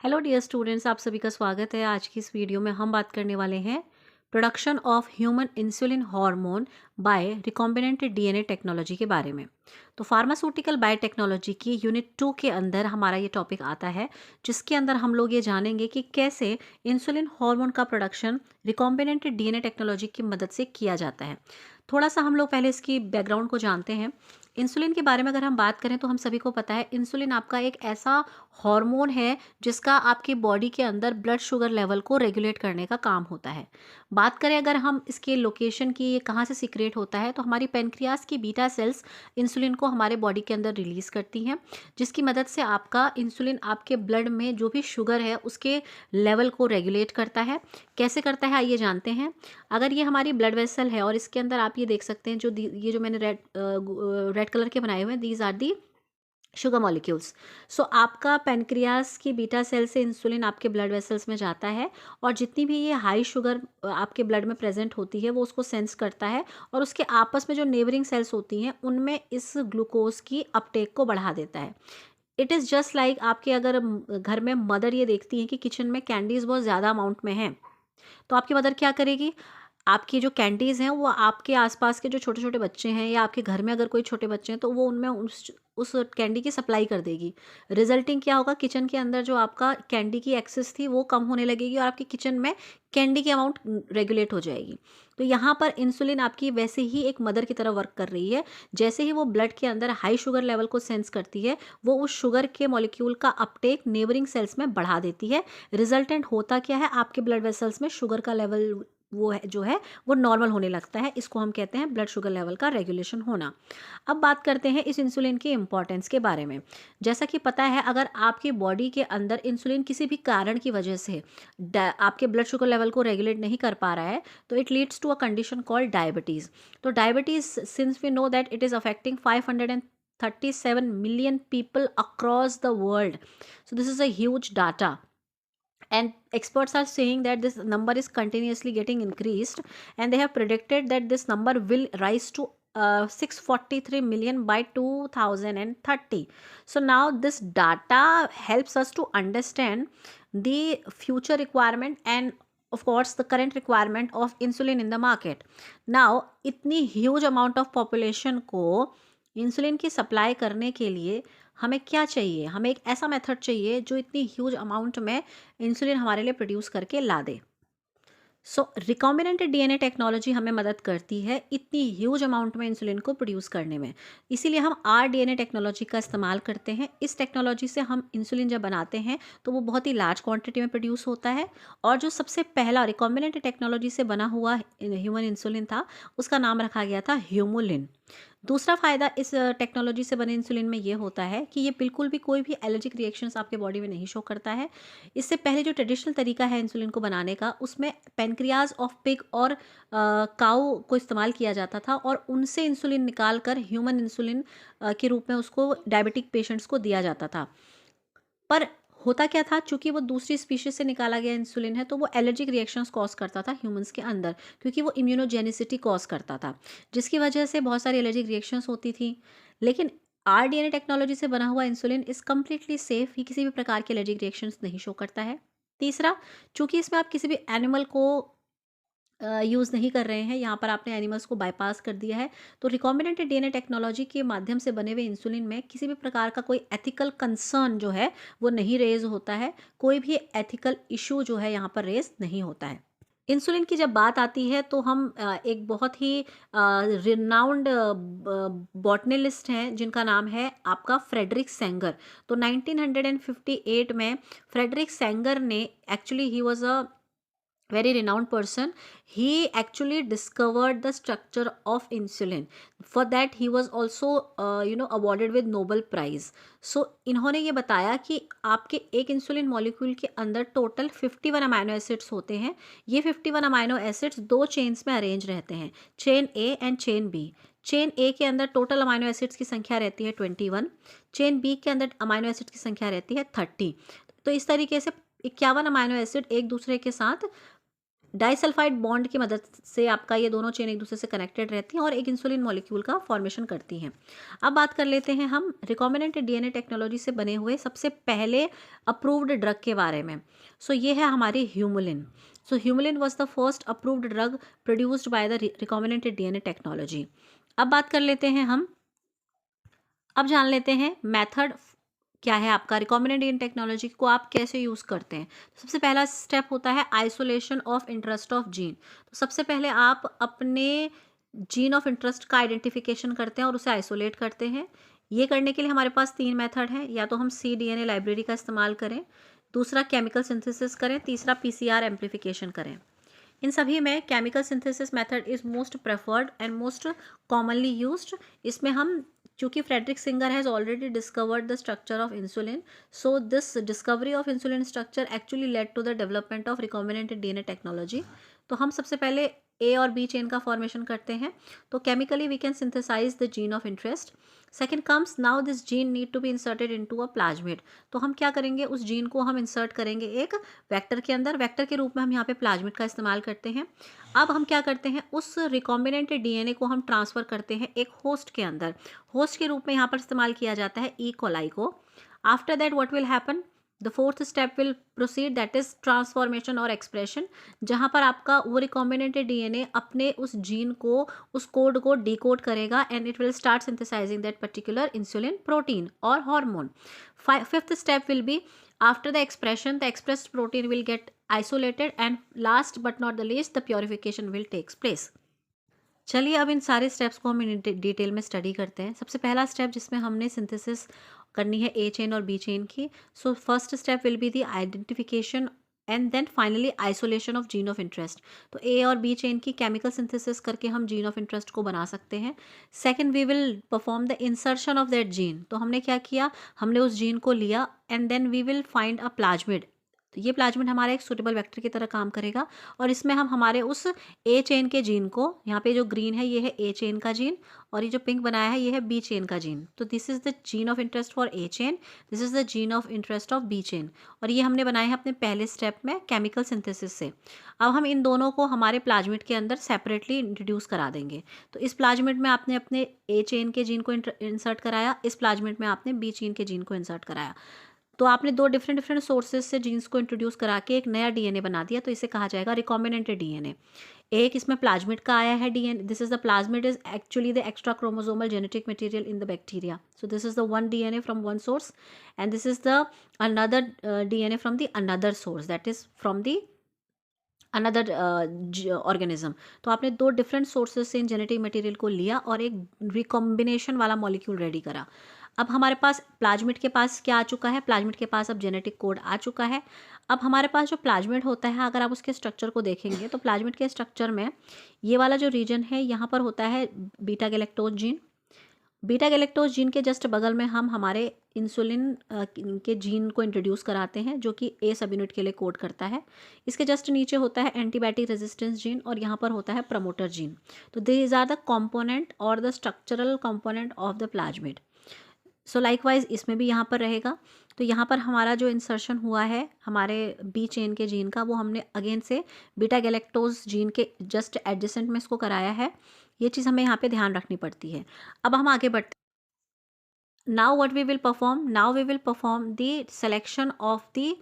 Hello dear students, आप सभी का स्वागत है। आज की इस वीडियो में हम बात करने वाले हैं production of human insulin hormone bye recombinant DNA technology के बारे में। तो फार्मास्यूटिकल बायोटेक्नोलॉजी की यूनिट 2 के अंदर हमारा ये टॉपिक आता है, जिसके अंदर हम लोग ये जानेंगे कि कैसे इंसुलिन हार्मोन का प्रोडक्शन रिकॉम्बिनेंट डीएनए टेक्नोलॉजी की मदद से किया जाता है। थोड़ा सा हम लोग पहले इसकी बैकग्राउंड को जानते हैं। इंसुलिन के बारे में अगर हम बात करें तो हम सभी को पता है इंसुलिन आपका एक ऐसा हार्मोन है जिसका आपकी बॉडी के अंदर ब्लड शुगर लेवल को रेगुलेट करने का काम होता है। बात करें अगर हम इसके लोकेशन की, ये कहाँ से सीक्रेट होता है, तो हमारी पेनक्रियास की बीटा सेल्स इंसुलिन को हमारे बॉडी के अंदर रिलीज़ करती हैं, जिसकी मदद से आपका इंसुलिन आपके ब्लड में जो भी शुगर है उसके लेवल को रेगुलेट करता है। कैसे करता है आइए जानते हैं। अगर ये हमारी ब्लड वेसल है और इसके अंदर आप ये देख सकते हैं, ये जो मैंने रेड कलर के बनाए हुए हैं, these are the sugar molecules. So आपका पेनक्रियास की बीटा सेल से इंसुलिन आपके ब्लड वेसल्स में जाता है, और जितनी भी ये हाई शुगर आपके ब्लड में प्रेजेंट होती है वो उसको सेंस करता है, और उसके आपस में जो नेबरिंग सेल्स होती हैं उनमें इस ग्लूकोज की अपटेक को बढ़ा देता है। इट इज़ जस्ट लाइक आपके अगर घर में मदर ये देखती हैं कि किचन में कैंडीज़ बहुत ज़्यादा अमाउंट में हैं, तो आपकी मदर क्या करेगी, आपकी जो कैंडीज़ हैं वो आपके आसपास के जो छोटे छोटे बच्चे हैं या आपके घर में अगर कोई छोटे बच्चे हैं तो वो उनमें उस कैंडी की सप्लाई कर देगी। रिजल्टिंग क्या होगा, किचन के अंदर जो आपका कैंडी की एक्सेस थी वो कम होने लगेगी और आपके किचन में कैंडी की अमाउंट रेगुलेट हो जाएगी। तो यहाँ पर इंसुलिन आपकी वैसे ही एक मदर की तरह वर्क कर रही है। जैसे ही वो ब्लड के अंदर हाई शुगर लेवल को सेंस करती है, वो उस शुगर के मॉलिक्यूल का अपटेक नेबरिंग सेल्स में बढ़ा देती है। रिजल्टेंट होता क्या है, आपके ब्लड वेसल्स में शुगर का लेवल वो है जो है वो नॉर्मल होने लगता है। इसको हम कहते हैं ब्लड शुगर लेवल का रेगुलेशन होना। अब बात करते हैं इस इंसुलिन की इंपॉर्टेंस के बारे में। जैसा कि पता है, अगर आपकी बॉडी के अंदर इंसुलिन किसी भी कारण की वजह से आपके ब्लड शुगर लेवल को रेगुलेट नहीं कर पा रहा है, तो it leads to a condition called diabetes. तो diabetes, since we know that it is affecting 537 million people across the world. So this is a huge data, and experts are saying that this number is continuously getting increased, and they have predicted that this number will rise to 643 million by 2030. So now this data helps us to understand the future requirement and of course the current requirement of insulin in the market. Now इतनी huge amount of population को insulin की supply करने के लिए हमें क्या चाहिए, हमें एक ऐसा मेथड चाहिए जो इतनी ह्यूज अमाउंट में इंसुलिन हमारे लिए प्रोड्यूस करके ला दे। सो रिकॉम्बिनेंट डीएनए टेक्नोलॉजी हमें मदद करती है इतनी ह्यूज अमाउंट में इंसुलिन को प्रोड्यूस करने में। इसीलिए हम आरडीएनए टेक्नोलॉजी का इस्तेमाल करते हैं। इस टेक्नोलॉजी से हम इंसुलिन जब बनाते हैं तो वो बहुत ही लार्ज क्वांटिटी में प्रोड्यूस होता है। और जो सबसे पहला रिकॉम्बिनेंट टेक्नोलॉजी से बना हुआ ह्यूमन इंसुलिन था, उसका नाम रखा गया था ह्यूमुलिन। दूसरा फ़ायदा इस टेक्नोलॉजी से बने इंसुलिन में ये होता है कि ये बिल्कुल भी कोई भी एलर्जिक रिएक्शंस आपके बॉडी में नहीं शो करता है। इससे पहले जो ट्रेडिशनल तरीका है इंसुलिन को बनाने का, उसमें पेनक्रियाज ऑफ पिग और काऊ को इस्तेमाल किया जाता था, और उनसे इंसुलिन निकाल कर ह्यूमन इंसुलिन के रूप में उसको डायबिटिक पेशेंट्स को दिया जाता था। पर होता क्या था, चूंकि वो दूसरी स्पीशीज से निकाला गया इंसुलिन है, तो वो एलर्जिक रिएक्शंस कॉज करता था ह्यूमंस के अंदर, क्योंकि वो इम्यूनोजेनिसिटी कॉज करता था, जिसकी वजह से बहुत सारी एलर्जिक रिएक्शंस होती थी। लेकिन आरडीएनए टेक्नोलॉजी से बना हुआ इंसुलिन इज कम्प्लीटली सेफ, ये किसी भी प्रकार के एलर्जिक रिएक्शंस नहीं शो करता है। तीसरा, चूंकि इसमें आप किसी भी एनिमल को यूज़ नहीं कर रहे हैं, यहाँ पर आपने एनिमल्स को बाईपास कर दिया है, तो रिकॉम्बिनेंट डीएनए टेक्नोलॉजी के माध्यम से बने हुए इंसुलिन में किसी भी प्रकार का कोई एथिकल कंसर्न जो है वो नहीं रेज होता है। कोई भी एथिकल इशू जो है यहाँ पर रेज नहीं होता है। इंसुलिन की जब बात आती है तो हम एक बहुत ही रिनाउंड बॉटनिलिस्ट हैं जिनका नाम है आपका फ्रेडरिक सेंगर। तो 1958 में फ्रेडरिक सेंगर ने, actually he was a very renowned person, he actually discovered the structure of insulin. For that he was also awarded with Nobel Prize. So इन्होंने ये बताया कि आपके एक इंसुलिन मॉलिक्यूल के अंदर टोटल 51 अमाइनो एसिड्स होते हैं। ये 51 अमाइनो एसिड्स दो चेन्स में अरेंज रहते हैं, chain A and chain B. Chain A के अंदर टोटल अमाइनो एसिड्स की संख्या रहती है 21, चेन बी के अंदर अमाइनो एसिड्स की संख्या रहती है 30। तो इस तरीके से 51 अमाइनो एसिड एक दूसरे के साथ डाइसल्फाइड बॉन्ड की मदद से आपका ये दोनों चेन एक दूसरे से कनेक्टेड रहती हैं और एक इंसुलिन मॉलिक्यूल का फॉर्मेशन करती हैं। अब बात कर लेते हैं हम रिकॉम्बिनेंट डीएनए टेक्नोलॉजी से बने हुए सबसे पहले अप्रूव्ड ड्रग के बारे में। सो ये है हमारी Humulin. So Humulin was the first approved drug produced by the recombinant DNA technology. अब बात कर लेते हैं हम, अब जान लेते हैं मेथड क्या है आपका, रिकॉम्बिनेंट डीएनए टेक्नोलॉजी को आप कैसे यूज़ करते हैं। सबसे पहला स्टेप होता है isolation of interest of gene. तो सबसे पहले आप अपने जीन ऑफ इंटरेस्ट का आइडेंटिफिकेशन करते हैं और उसे आइसोलेट करते हैं। ये करने के लिए हमारे पास 3 मेथड हैं, या तो हम cDNA लाइब्रेरी का इस्तेमाल करें, दूसरा केमिकल सिंथेसिस करें, तीसरा PCR एम्प्लीफिकेशन करें। इन सभी में chemical synthesis method is most preferred and most commonly used. इसमें हम, चूँकि Frederick Sanger has already discovered the structure of insulin, so this discovery of insulin structure actually led to the development of recombinant DNA technology. तो हम सबसे पहले ए और B chain का formation करते हैं। तो chemically we can synthesise the gene of interest. Second comes, now this gene need to be inserted into a plasmid. तो हम क्या करेंगे, उस जीन को हम इंसर्ट करेंगे एक वेक्टर के अंदर। वेक्टर के रूप में हम यहाँ पे प्लाज्मिड का इस्तेमाल करते हैं। अब हम क्या करते हैं, उस रिकॉम्बिनेंट डीएनए को हम ट्रांसफ़र करते हैं एक होस्ट के अंदर। होस्ट के रूप में यहाँ पर इस्तेमाल किया जाता है ई कोलाई को। After that what will happen, the fourth step will proceed, that is transformation और एक्सप्रेशन, जहाँ पर आपका वो रिकॉम्बिनेंट डीएनए अपने उस जीन को, उस कोड को डिकोड करेगा and it will start synthesizing that particular insulin protein और hormone. Fifth step will be, after the expression the expressed protein will get isolated and last but not the least the purification will takes place। चलिए अब इन सारे steps को हम detail में study करते हैं। सबसे पहला स्टेप जिसमें हमने सिंथेसिस करनी है ए चेन और बी चेन की। So first step will be the identification and then finally isolation of gene of interest. तो ए और बी चेन की केमिकल सिंथेसिस करके हम जीन ऑफ इंटरेस्ट को बना सकते हैं। Second, we will perform the insertion of that gene. तो हमने क्या किया, हमने उस जीन को लिया and then we will find a plasmid. तो ये प्लाज्मिड हमारा एक सुटेबल वेक्टर की तरह काम करेगा और इसमें हम हमारे उस ए चेन के जीन को, यहाँ पे जो ग्रीन है ये है ए चेन का जीन और ये जो पिंक बनाया है ये है बी चेन का जीन। तो this is the gene of interest for A chain, this is the gene of interest of B chain, और ये हमने बनाए हैं अपने पहले स्टेप में केमिकल सिंथेसिस से। अब हम इन दोनों को हमारे प्लाज्मिड के अंदर सेपरेटली इंट्रोड्यूस करा देंगे। तो इस प्लाज्मिड में आपने अपने ए चेन के जीन को इंसर्ट कराया, इस प्लाज्मिड में आपने बी चेन के जीन को इंसर्ट कराया। तो आपने दो डिफरेंट सोर्सेज से जीन्स को इंट्रोड्यूस करा के एक नया डीएनए बना दिया। तो इसे कहा जाएगा रिकॉम्बिनेंट डीएनए। एक इसमें प्लाज्मिड का आया है DNA, this is the plasmid is actually the extra chromosomal genetic material in the bacteria. So this is the one DNA from one source and this is the another DNA from the another source, that is from the another organism. तो आपने दो different sources से in genetic material को लिया और एक recombination वाला molecule ready करा। अब हमारे पास प्लाज्मिड के पास क्या आ चुका है, प्लाज्मिड के पास अब जेनेटिक कोड आ चुका है। अब हमारे पास जो प्लाज्मिड होता है, अगर आप उसके स्ट्रक्चर को देखेंगे तो प्लाज्मिड के स्ट्रक्चर में ये वाला जो रीजन है यहाँ पर होता है beta galactose gene. Beta galactose gene के जस्ट बगल में हम हमारे इंसुलिन के जीन को इंट्रोड्यूस कराते हैं जो कि ए सब यूनिट के लिए कोड करता है। इसके जस्ट नीचे होता है एंटीबायोटिक रेजिस्टेंस जीन और यहाँ पर होता है प्रमोटर जीन। तो दीज आर द कंपोनेंट और the structural component of the plasmid. So likewise इसमें भी यहाँ पर रहेगा। तो यहाँ पर हमारा जो इंसर्शन हुआ है हमारे बी चेन के जीन का, वो हमने अगेन से बीटा गैलेक्टोज जीन के जस्ट एडजेसेंट में इसको कराया है। ये चीज़ हमें यहाँ पे ध्यान रखनी पड़ती है। अब हम आगे बढ़ते, now what we will perform, now we will perform the selection of the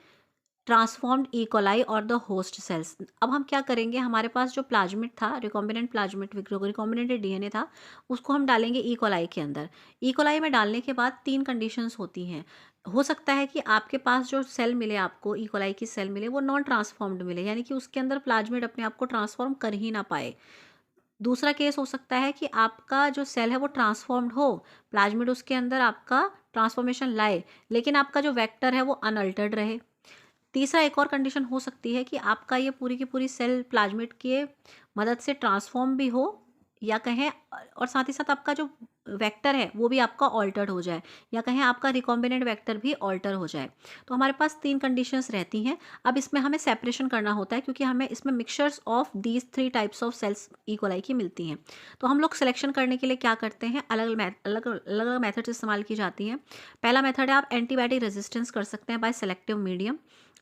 transformed E coli और द होस्ट सेल्स। अब हम क्या करेंगे, हमारे पास जो प्लाज्मिड था, रिकॉम्बिनेंट प्लाज्मिड, रिकॉम्बिनेंट डीएनए था, उसको हम डालेंगे ई कोलाई के अंदर। ई कोलाई में डालने के बाद 3 कंडीशंस होती हैं। हो सकता है कि आपके पास जो सेल मिले, आपको ई कोलाई की सेल मिले, वो नॉन ट्रांसफॉर्म्ड मिले, यानी कि उसके अंदर प्लाज्मिड अपने आप को ट्रांसफॉर्म कर ही ना पाए। दूसरा केस हो सकता है कि आपका जो सेल है वो ट्रांसफॉर्म्ड हो, प्लाज्मिड उसके अंदर आपका ट्रांसफॉर्मेशन लाए, लेकिन आपका जो वेक्टर है वो अनअल्टर्ड रहे। तीसरा एक और कंडीशन हो सकती है कि आपका ये पूरी की पूरी सेल प्लाज्मिड के मदद से ट्रांसफॉर्म भी हो, या कहें और साथ ही साथ आपका जो वेक्टर है वो भी आपका ऑल्टर्ड हो जाए, या कहें आपका रिकॉम्बिनेंट वेक्टर भी ऑल्टर हो जाए। तो हमारे पास 3 कंडीशंस रहती हैं। अब इसमें हमें सेपरेशन करना होता है क्योंकि हमें इसमें mixtures of these 3 types of cells E coli की मिलती हैं। तो हम लोग सिलेक्शन करने के लिए क्या करते हैं, अलग अलग मेथड्स इस्तेमाल की जाती हैं। पहला मेथड है, आप एंटीबायोटिक रेजिस्टेंस कर सकते हैं बाय सेलेक्टिव मीडियम।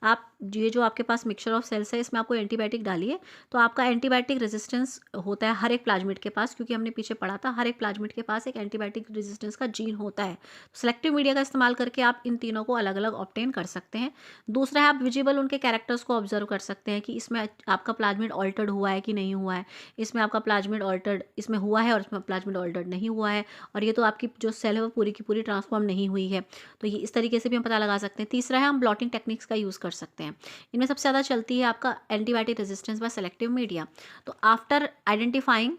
आप ये जो आपके पास मिक्सचर ऑफ सेल्स है इसमें आपको एंटीबायोटिक डालिए तो आपका एंटीबायोटिक रेजिस्टेंस होता है हर एक प्लाज्मिड के पास, क्योंकि हमने पीछे पढ़ा था हर एक प्लाज्मिड के पास एक एंटीबायोटिक रेजिस्टेंस का जीन होता है। सेलेक्टिव मीडिया का इस्तेमाल करके आप इन तीनों को अलग अलग ऑब्टेन कर सकते हैं। दूसरा है, आप विजिबल उनके कैरेक्टर्स को ऑब्जर्व कर सकते हैं कि इसमें आपका प्लाज्मिड ऑल्टर्ड हुआ है कि नहीं हुआ है, इसमें आपका प्लाज्मिड ऑल्टर्ड इसमें हुआ है और इसमें प्लाज्मिड ऑल्टर्ड नहीं हुआ है, और ये तो आपकी जो सेल है वो पूरी की पूरी ट्रांसफॉर्म नहीं हुई है। तो ये इस तरीके से भी हम पता लगा सकते हैं। तीसरा है, हम ब्लॉटिंग टेक्निक्स का यूज़ कर सकते हैं। इनमें सबसे ज़्यादा चलती है आपका antibiotic resistance by selective media. तो after identifying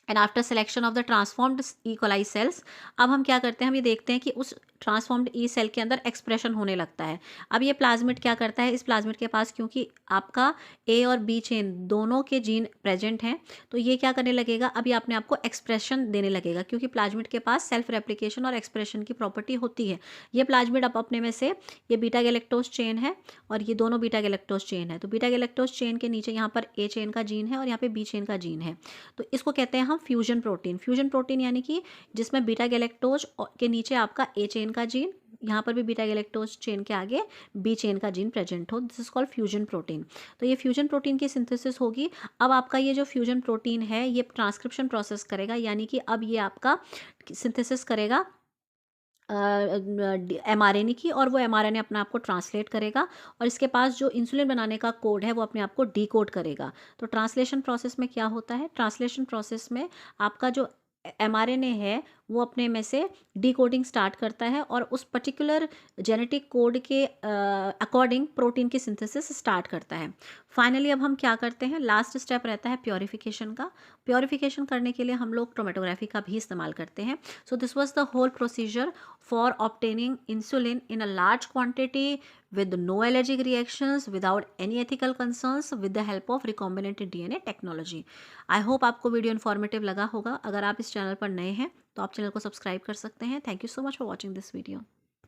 and after selection of the transformed E coli cells, अब हम क्या करते हैं, हम ये देखते हैं कि उस ट्रांसफॉर्म्ड ई सेल के अंदर एक्सप्रेशन होने लगता है। अब ये प्लाज्मिड क्या करता है, इस प्लाज्मिड के पास क्योंकि आपका ए और बी चेन दोनों के जीन प्रेजेंट हैं, तो ये क्या करने लगेगा, अब ये अपने आप को एक्सप्रेशन देने लगेगा, क्योंकि प्लाज्मिड के पास सेल्फ रेप्लिकेशन और एक्सप्रेशन की प्रॉपर्टी होती है। ये प्लाज्मिड अब अपने में से, ये बीटा गैलेक्टोज चेन है और ये दोनों बीटा गैलेक्टोज चेन है, तो बीटा गैलेक्टोज चेन के नीचे यहाँ पर ए चेन का जीन है और यहाँ पे बी चेन का जीन है, तो इसको कहते हैं हम फ्यूजन प्रोटीन। फ्यूजन प्रोटीन यानी कि जिसमें बीटा गैलेक्टोज के नीचे आपका ए चेन का जीन, यहाँ पर भी बीटा गैलेक्टोज चेन के आगे बी चेन का जीन प्रेजेंट हो, this is called fusion protein. तो ये फ्यूजन प्रोटीन की सिंथेसिस होगी। अब आपका ये जो फ्यूजन प्रोटीन है ये ट्रांसक्रिप्शन प्रोसेस करेगा, यानी कि अब ये आपका सिंथेसिस करेगा mRNA की, और वो mRNA अपने आप को ट्रांसलेट करेगा और इसके पास जो इंसुलिन बनाने का कोड है वो अपने आप को डीकोड करेगा। तो ट्रांसलेशन प्रोसेस में क्या होता है, ट्रांसलेशन प्रोसेस में आपका जो mRNA है वो अपने में से डीकोडिंग स्टार्ट करता है और उस पर्टिकुलर जेनेटिक कोड के अकॉर्डिंग प्रोटीन की सिंथेसिस स्टार्ट करता है। फाइनली अब हम क्या करते हैं, लास्ट स्टेप रहता है प्योरिफिकेशन का। प्योरिफिकेशन करने के लिए हम लोग क्रोमेटोग्राफी का भी इस्तेमाल करते हैं। So this was the whole procedure for obtaining insulin in a large quantity with no allergic reactions, without any ethical concerns, with the help of recombinant DNA technology. I hope आपको video informative लगा होगा। अगर आप इस channel पर नए हैं तो आप चैनल को सब्सक्राइब कर सकते हैं। Thank you so much for watching this video.